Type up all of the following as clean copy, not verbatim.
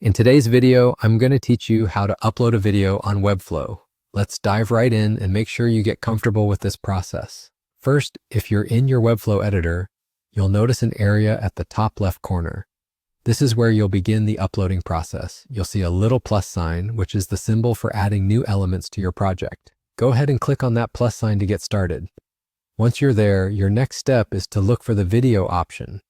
In today's video, I'm going to teach you how to upload a video on Webflow. Let's dive right in and make sure you get comfortable with this process. First, if you're in your Webflow editor, you'll notice an area at the top left corner. This is where you'll begin the uploading process. You'll see a little plus sign, which is the symbol for adding new elements to your project. Go ahead and click on that plus sign to get started. Once you're there, your next step is to look for the video option.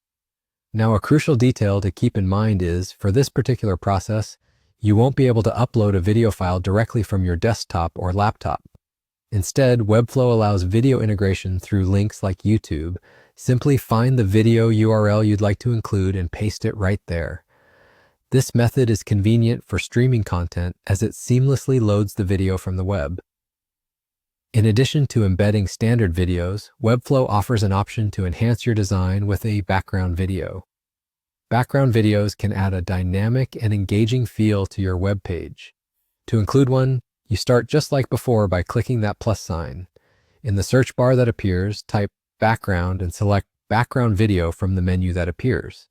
Now, a crucial detail to keep in mind is, for this particular process, you won't be able to upload a video file directly from your desktop or laptop. Instead, Webflow allows video integration through links like YouTube. Simply find the video URL you'd like to include and paste it right there. This method is convenient for streaming content as it seamlessly loads the video from the web. In addition to embedding standard videos, Webflow offers an option to enhance your design with a background video. Background videos can add a dynamic and engaging feel to your web page. To include one, you start just like before by clicking that plus sign. In the search bar that appears, type background and select background video from the menu that appears.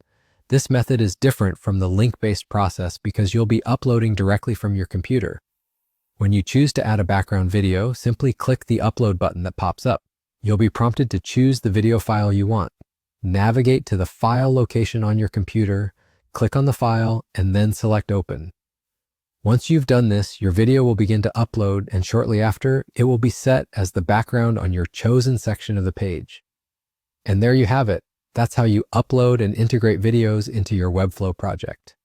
This method is different from the link-based process because you'll be uploading directly from your computer. When you choose to add a background video, simply click the upload button that pops up. You'll be prompted to choose the video file you want. Navigate to the file location on your computer, click on the file, and then select Open. Once you've done this, your video will begin to upload, and shortly after, it will be set as the background on your chosen section of the page. And there you have it. That's how you upload and integrate videos into your Webflow project.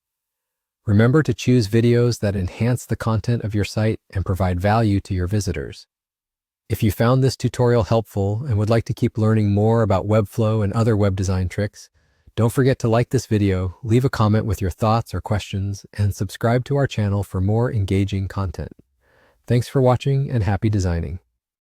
Remember to choose videos that enhance the content of your site and provide value to your visitors. If you found this tutorial helpful and would like to keep learning more about Webflow and other web design tricks, don't forget to like this video, leave a comment with your thoughts or questions, and subscribe to our channel for more engaging content. Thanks for watching and happy designing.